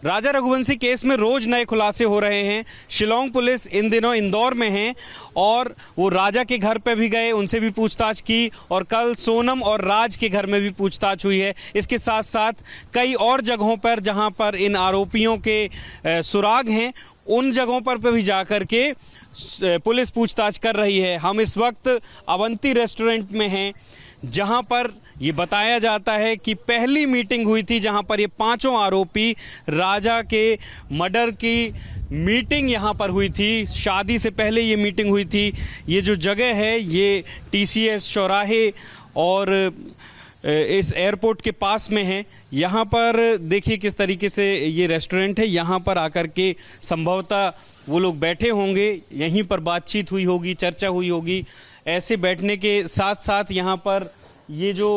राजा Raghuvanshi case में रोज नए खुलासे हो रहे हैं। शिलांग पुलिस इन दिनों इंदौर में है और वो राजा के घर पे भी गए, उनसे भी पूछताछ की और कल सोनम और राज के घर में भी पूछताछ हुई है। इसके साथ साथ कई और जगहों पर जहां पर इन आरोपियों के सुराग हैं, उन जगहों पर भी जाकर के पुलिस पूछताछ कर रही है। हम इस वक्त अवंती रेस्टोरेंट में हैं, जहां पर ये बताया जाता है कि पहली मीटिंग हुई थी, जहां पर ये पांचों आरोपी राजा के मर्डर की मीटिंग यहां पर हुई थी। शादी से पहले ये मीटिंग हुई थी। ये जो जगह है ये TCS चौराहे और इस एयरपोर्ट के पास में है। यहाँ पर देखिए किस तरीके से ये रेस्टोरेंट है। यहाँ पर आकर के संभवतः वो लोग बैठे होंगे, यहीं पर बातचीत हुई होगी, चर्चा हुई होगी। ऐसे बैठने के साथ साथ यहाँ पर ये जो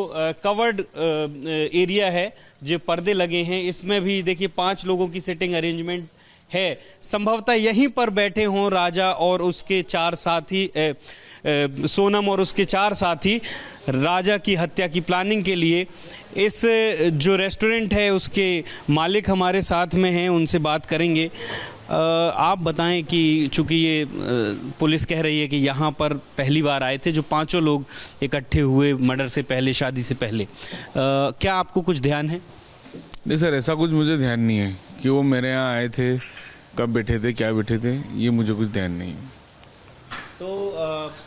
कवर्ड एरिया है, जो पर्दे लगे हैं, इसमें भी देखिए 5 लोगों की सिटिंग अरेंजमेंट है। संभवतः यहीं पर बैठे हों राजा और उसके 4 साथी, सोनम और उसके 4 साथी राजा की हत्या की प्लानिंग के लिए। इस जो रेस्टोरेंट है उसके मालिक हमारे साथ में हैं, उनसे बात करेंगे। आप बताएं कि चूँकि ये पुलिस कह रही है कि यहाँ पर पहली बार आए थे जो 5 लोग इकट्ठे हुए मर्डर से पहले, शादी से पहले, क्या आपको कुछ ध्यान है? नहीं सर, ऐसा कुछ मुझे ध्यान नहीं है कि वो मेरे यहाँ आए थे, कब बैठे थे, क्या बैठे थे, ये मुझे कुछ ध्यान नहीं है। तो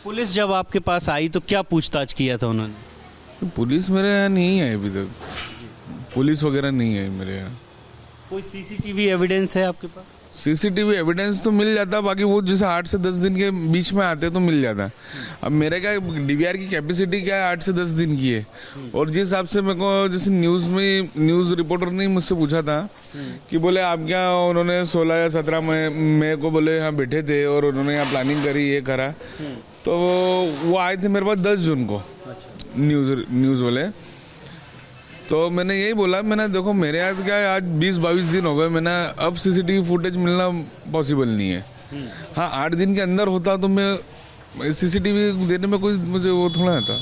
पुलिस जब आपके पास आई तो क्या पूछताछ किया था उन्होंने? तो पुलिस मेरे यहाँ नहीं आई अभी तक, पुलिस वगैरह नहीं आई मेरे यहाँ। कोई CCTV एविडेंस है आपके पास? CCTV एविडेंस तो मिल जाता, बाकी वो जैसे 8 से 10 दिन के बीच में आते तो मिल जाता। अब मेरे क्या DVR की कैपेसिटी क्या है, 8 से 10 दिन की है। और जिस हिसाब से मेरे को जैसे न्यूज़ रिपोर्टर ने मुझसे पूछा था कि बोले आप क्या, उन्होंने 16 या 17 मई को बोले यहाँ बैठे थे और उन्होंने यहाँ प्लानिंग करी, ये करा। तो वो आए थे मेरे पास 10 जून को न्यूज़ वाले। तो मैंने यही बोला, मैंने देखो मेरे यहाँ क्या है, आज 20-22 दिन हो गए, मैंने अब CCTV फुटेज मिलना पॉसिबल नहीं है। हाँ, 8 दिन के अंदर होता तो मैं CCTV देने में कोई मुझे वो थोड़ा था।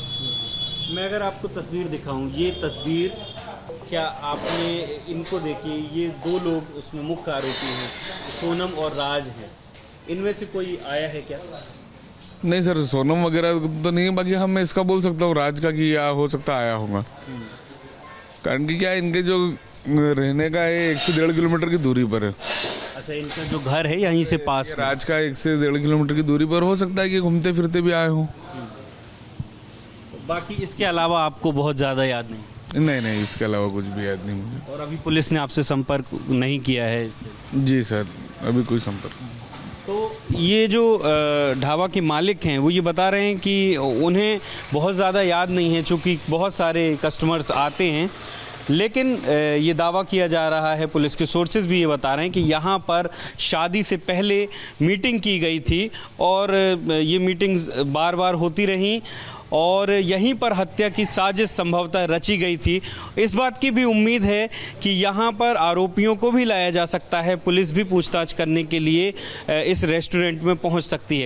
मैं अगर आपको तस्वीर दिखाऊं, ये तस्वीर क्या आपने इनको देखिए, ये 2 लोग उसमें मुख्य आरोपी हैं, सोनम और राज हैं। इनमें से कोई आया है क्या? नहीं सर, सोनम वगैरह तो नहीं, बाकी हम मैं इसका बोल सकता हूँ राज का कि या हो सकता आया होगा। कारण कि क्या इनके जो रहने का है 1 से 1.5 किलोमीटर की दूरी पर है। अच्छा, इनका जो घर है यहीं से पास में? राज का 1 से 1.5 किलोमीटर की दूरी पर, हो सकता है कि घूमते फिरते भी आए हों। बाकी इसके अलावा आपको बहुत ज़्यादा याद नहीं? नहीं, इसके अलावा कुछ भी याद नहीं मुझे। और अभी पुलिस ने आपसे संपर्क नहीं किया है? जी सर, अभी कोई संपर्क। तो ये जो ढाबा के मालिक हैं वो ये बता रहे हैं कि उन्हें बहुत ज़्यादा याद नहीं है, चूँकि बहुत सारे कस्टमर्स आते हैं। लेकिन ये दावा किया जा रहा है, पुलिस के सोर्सेज भी ये बता रहे हैं कि यहाँ पर शादी से पहले मीटिंग की गई थी और ये मीटिंग्स बार बार होती रहीं और यहीं पर हत्या की साजिश संभवतः रची गई थी। इस बात की भी उम्मीद है कि यहाँ पर आरोपियों को भी लाया जा सकता है। पुलिस भी पूछताछ करने के लिए इस रेस्टोरेंट में पहुँच सकती है।